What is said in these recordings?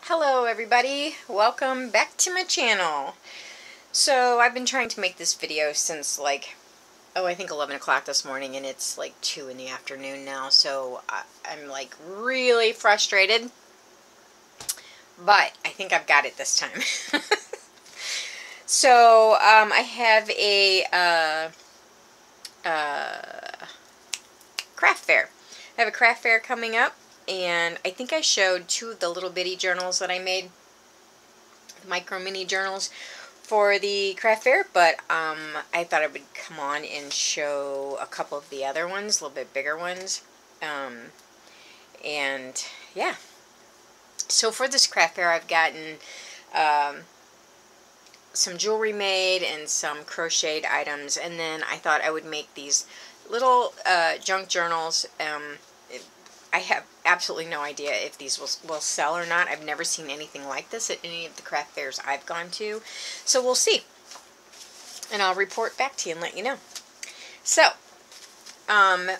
Hello everybody, welcome back to my channel. So I've been trying to make this video since I think 11 o'clock this morning, and it's like 2 in the afternoon now, so I'm like really frustrated, but I think I've got it this time. So I have a craft fair. I have a craft fair coming up, and I think I showed two of the little bitty journals that I made, micro mini journals for the craft fair, but I thought I would come on and show a couple of the other ones, a little bit bigger ones, and yeah. So for this craft fair, I've gotten some jewelry made and some crocheted items, and then I thought I would make these little junk journals. I have absolutely no idea if these will sell or not. I've never seen anything like this at any of the craft fairs I've gone to, so we'll see, and I'll report back to you and let you know. So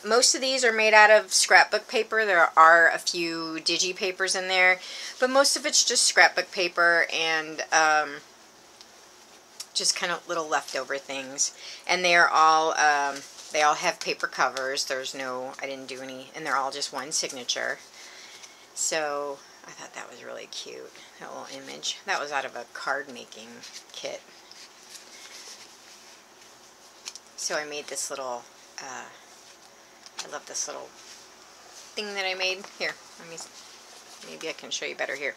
most of these are made out of scrapbook paper. There are a few digi papers in there, but most of it's just scrapbook paper and just kind of little leftover things. And they are all they all have paper covers. There's no, I didn't do any, and they're all just one signature. So I thought that was really cute, that little image. That was out of a card making kit. So I made this little I love this little thing that I made. Here, maybe I can show you better here.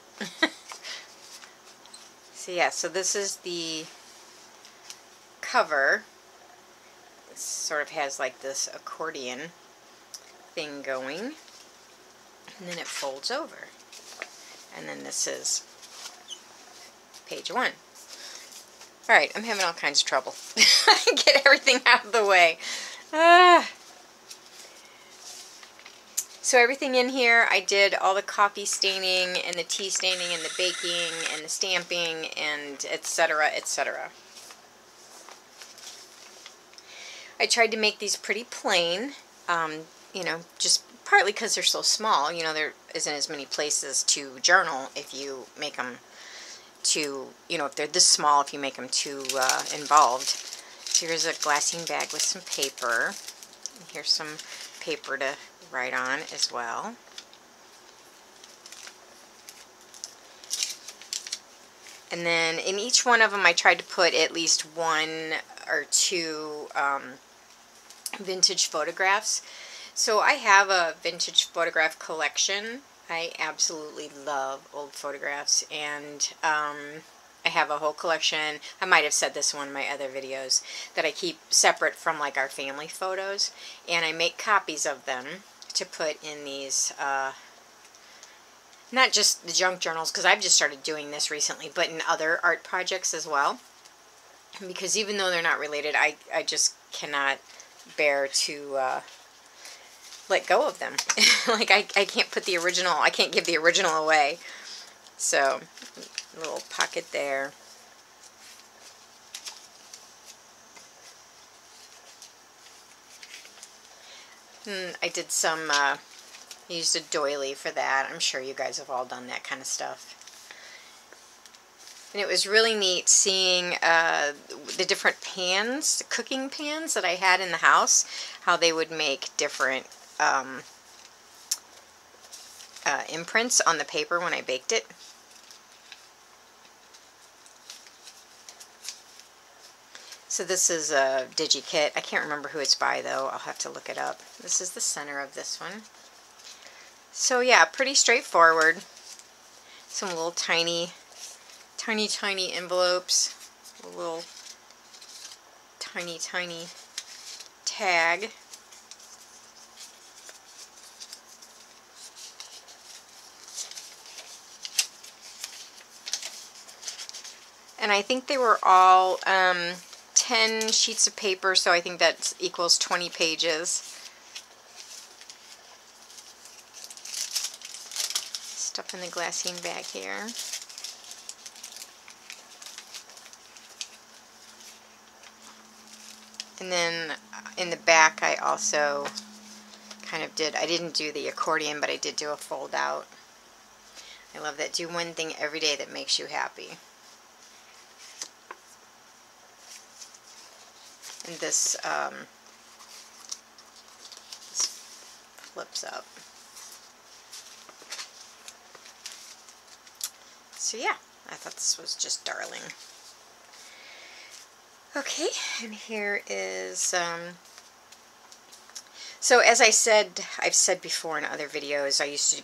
So yeah, so this is the cover. It sort of has like this accordion thing going, and then it folds over, and then this is page 1. Alright, I'm having all kinds of trouble. Get everything out of the way. So everything in here, I did all the coffee staining and the tea staining and the baking and the stamping and etc., etc. I tried to make these pretty plain, you know, just partly because they're so small. You know, there isn't as many places to journal if you make them too, you know, if they're this small, if you make them too involved. So here's a glassine bag with some paper. And here's some paper to write on as well. And then in each one of them I tried to put at least 1 or 2 vintage photographs. So I have a vintage photograph collection. I absolutely love old photographs, and I have a whole collection. I might have said this in one of my other videos, that I keep separate from like our family photos, and I make copies of them to put in these not just the junk journals, because I've just started doing this recently, but in other art projects as well, because even though they're not related, I just cannot bear to let go of them. Like I can't put the original, I can't give the original away. So a little pocket there. And I did some used a doily for that. I'm sure you guys have all done that kind of stuff. And it was really neat seeing the different pans, cooking pans that I had in the house, how they would make different imprints on the paper when I baked it. So this is a DigiKit. I can't remember who it's by though. I'll have to look it up. This is the center of this one. So yeah, pretty straightforward. Some little tiny envelopes. A little tiny tag. And I think they were all 10 sheets of paper, so I think that equals 20 pages. Stuff in the glassine bag here. And then in the back I also kind of did, I didn't do the accordion, but I did do a fold out. I love that. Do one thing every day that makes you happy. And this flips up. So yeah, I thought this was just darling. Okay, and here is, so as I said, I've said before in other videos, I used to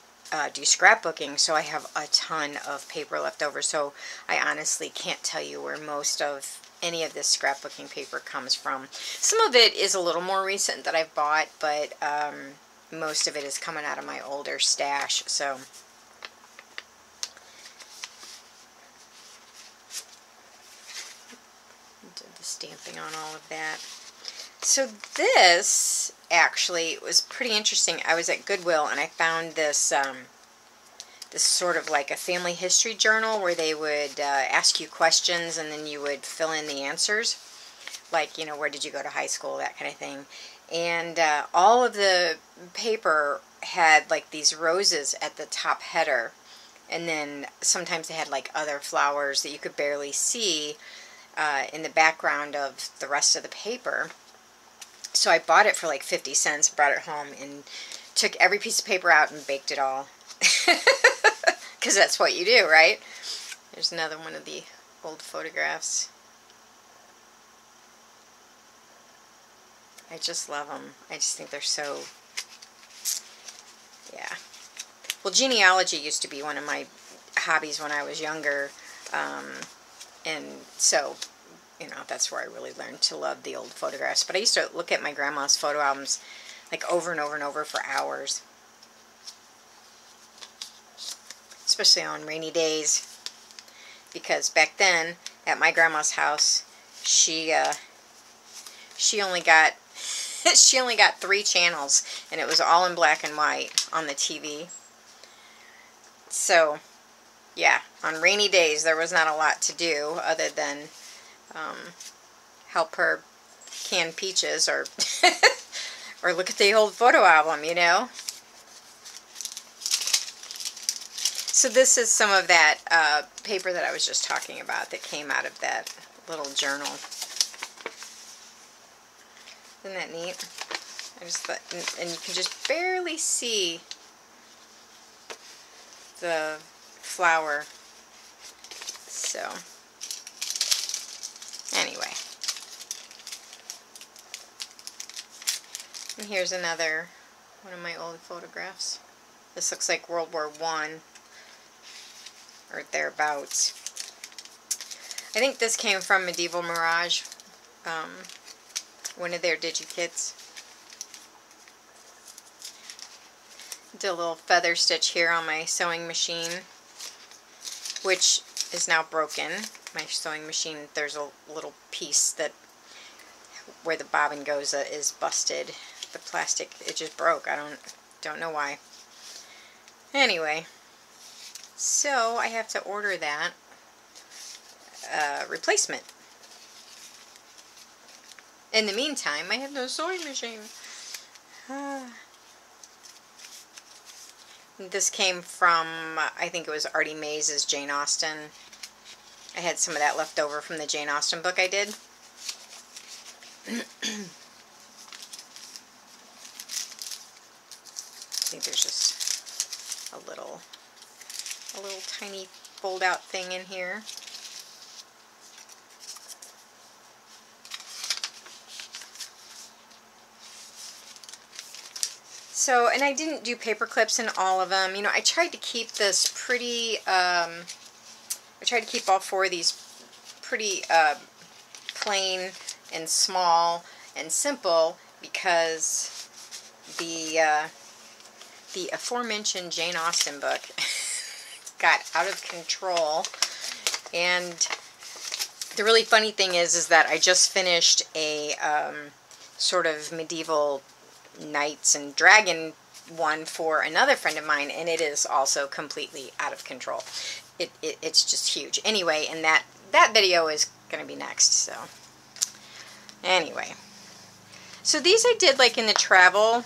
do scrapbooking, so I have a ton of paper left over, so I honestly can't tell you where most of any of this scrapbooking paper comes from. Some of it is a little more recent that I've bought, but most of it is coming out of my older stash, so... Did the stamping on all of that. So this actually was pretty interesting. I was at Goodwill and I found this this sort of like a family history journal where they would ask you questions and then you would fill in the answers, like, you know, where did you go to high school, that kind of thing. And all of the paper had like these roses at the top header, and then sometimes they had like other flowers that you could barely see in the background of the rest of the paper. So I bought it for like 50 cents, brought it home, and took every piece of paper out and baked it all. Because that's what you do, right? There's another one of the old photographs. I just love them. I just think they're so... Yeah. Well, genealogy used to be one of my hobbies when I was younger. And so, you know, that's where I really learned to love the old photographs. But I used to look at my grandma's photo albums like over and over and over for hours. Especially on rainy days. Because back then, at my grandma's house, she only got she only got 3 channels, and it was all in black and white on the TV. So, yeah, on rainy days there was not a lot to do other than help her can peaches or or look at the old photo album, you know. So this is some of that paper that I was just talking about that came out of that little journal. Isn't that neat? I just thought, and you can just barely see the flower. So, anyway. And here's another one of my old photographs. This looks like World War I, or thereabouts. I think this came from Medieval Mirage, one of their DigiKits. Did a little feather stitch here on my sewing machine, which is now broken. My sewing machine, there's a little piece that where the bobbin goes is busted. The plastic, it just broke. I don't know why. Anyway, so I have to order that replacement. In the meantime, I have no sewing machine. This came from, I think it was Artie Mays' Jane Austen. I had some of that left over from the Jane Austen book I did. I think there's just a little tiny fold-out thing in here. So, and I didn't do paper clips in all of them. You know, I tried to keep this pretty, I tried to keep all 4 of these pretty plain and small and simple because the aforementioned Jane Austen book got out of control. And the really funny thing is that I just finished a sort of medieval knights and dragon one for another friend of mine, and it is also completely out of control. It's just huge. Anyway, and that video is going to be next. So anyway, so these I did like in the travel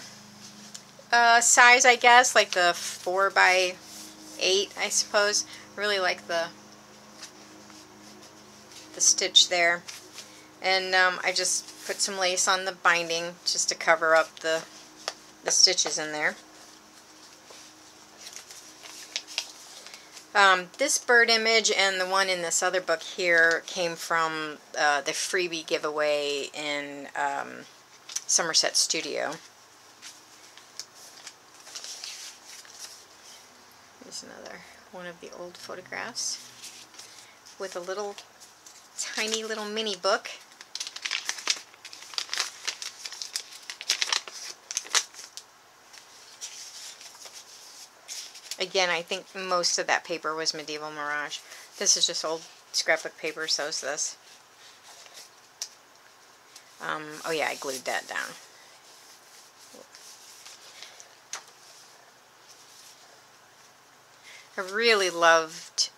size, I guess, like the 4 by 8, I suppose. Really like the stitch there. And I just put some lace on the binding just to cover up the stitches in there. This bird image and the one in this other book here came from the freebie giveaway in Somerset Studio. Here's another one of the old photographs with a little tiny little mini book. Again, I think most of that paper was Medieval Mirage. This is just old scrapbook paper, so is this. Oh yeah, I glued that down. I really loved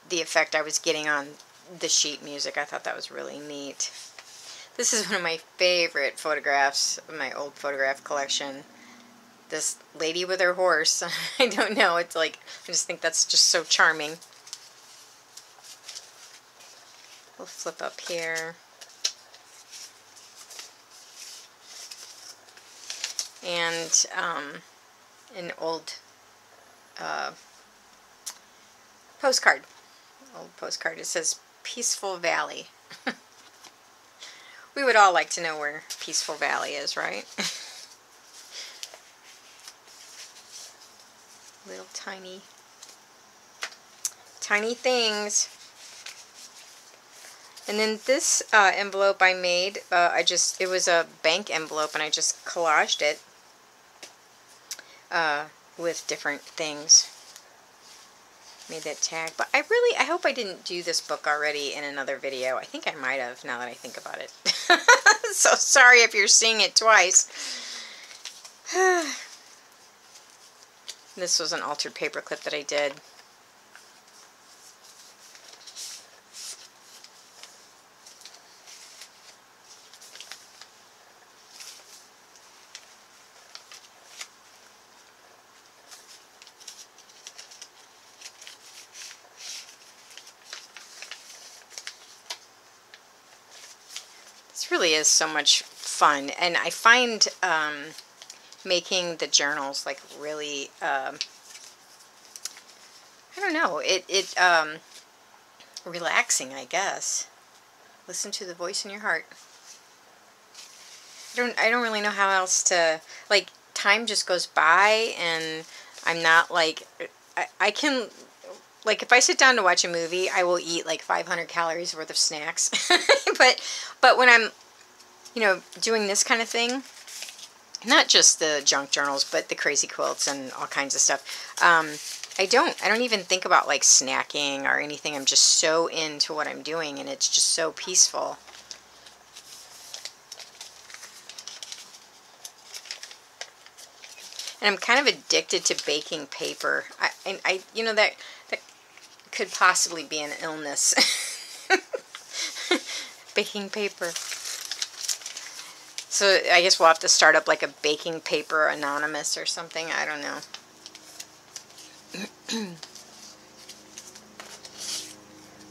the effect I was getting on the sheet music. I thought that was really neat. This is one of my favorite photographs of my old photograph collection. This lady with her horse. I don't know, it's like, I just think that's just so charming. We'll flip up here. And an old postcard. Old postcard. It says Peaceful Valley. We would all like to know where Peaceful Valley is, right? Little tiny things. And then this envelope I made, it was a bank envelope and I just collaged it with different things. Made that tag. But I hope I didn't do this book already in another video. I think I might have, now that I think about it. So sorry if you're seeing it twice. This was an altered paperclip that I did. This really is so much fun, and I find making the journals like really I don't know, it relaxing, I guess. Listen to the voice in your heart. I don't really know how else to, like, time just goes by and I'm not like, I can, like, if I sit down to watch a movie, I will eat like 500 calories worth of snacks. but when I'm, you know, doing this kind of thing, not just the junk journals, but the crazy quilts and all kinds of stuff, I don't even think about like snacking or anything. I'm just so into what I'm doing and it's just so peaceful. And I'm kind of addicted to baking paper. I you know, that could possibly be an illness. Baking paper. So I guess we'll have to start up like a baking paper anonymous or something. I don't know.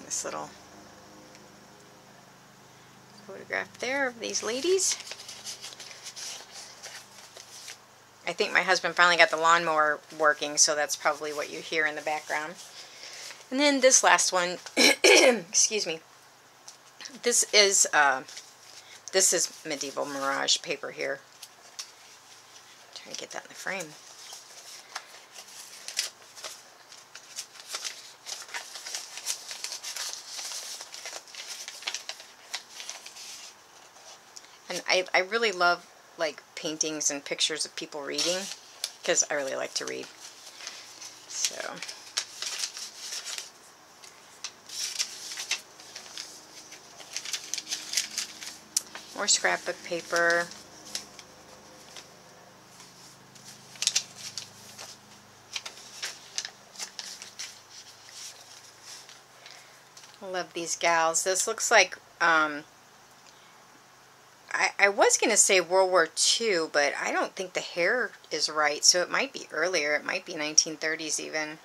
This little photograph there of these ladies. I think my husband finally got the lawnmower working, so that's probably what you hear in the background. And then this last one, excuse me. This is Medieval Mirage paper here. I'm trying to get that in the frame. And I really love like paintings and pictures of people reading because I really like to read. So more scrapbook paper. I love these gals. This looks like I was going to say World War II, but I don't think the hair is right, so it might be earlier. It might be 1930s even.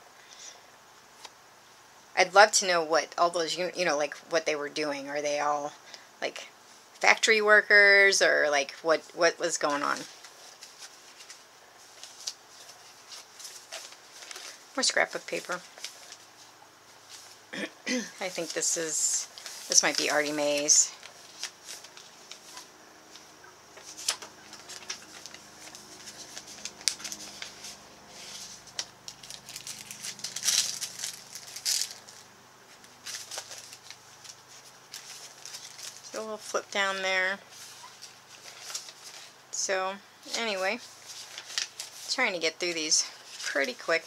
I'd love to know what all those, you know, like what they were doing. Are they all like factory workers, or like what was going on? More scrapbook paper. I think this might be Artie Mae's. So we'll flip down there. So anyway, trying to get through these pretty quick.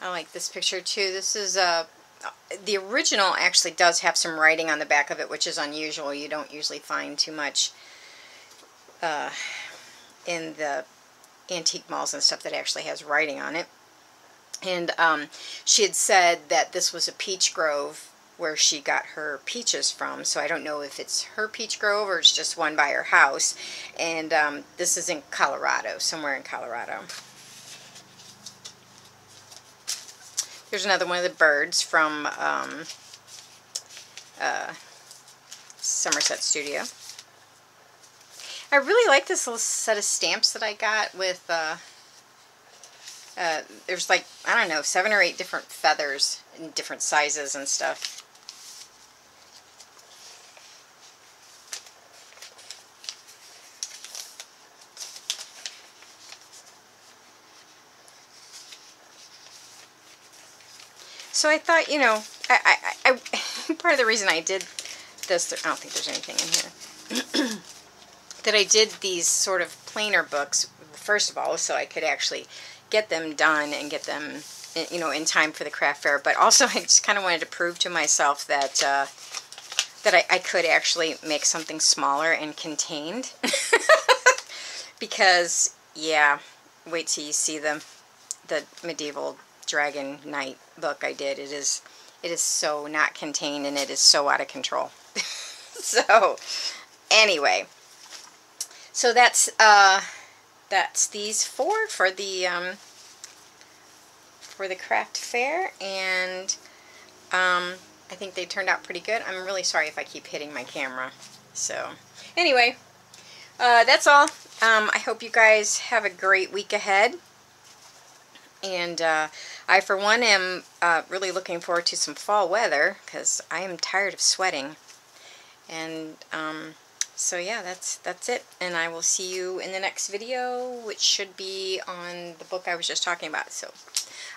I like this picture too. This is the original actually does have some writing on the back of it, which is unusual. You don't usually find too much in the antique malls and stuff that actually has writing on it. And she had said that this was a peach grove where she got her peaches from, so I don't know if it's her peach grove or it's just one by her house. And this is in Colorado, somewhere in Colorado. Here's another one of the birds from Somerset Studio. I really like this little set of stamps that I got with, there's like, I don't know, 7 or 8 different feathers in different sizes and stuff. So I thought, you know, I part of the reason I did this, I don't think there's anything in here, that I did these sort of plainer books, first of all, so I could actually get them done and get them, you know, in time for the craft fair. But also I just kind of wanted to prove to myself that that I could actually make something smaller and contained. Because, yeah, wait till you see the medieval Dragon Knight book I did. It is so not contained, and it is so out of control. So anyway, so that's these 4 for the craft fair, and I think they turned out pretty good. I'm really sorry if I keep hitting my camera. So anyway, that's all. I hope you guys have a great week ahead. And I, for one, am really looking forward to some fall weather, because I am tired of sweating. And so yeah, that's it. And I will see you in the next video, which should be on the book I was just talking about. So,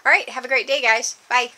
all right, have a great day, guys. Bye.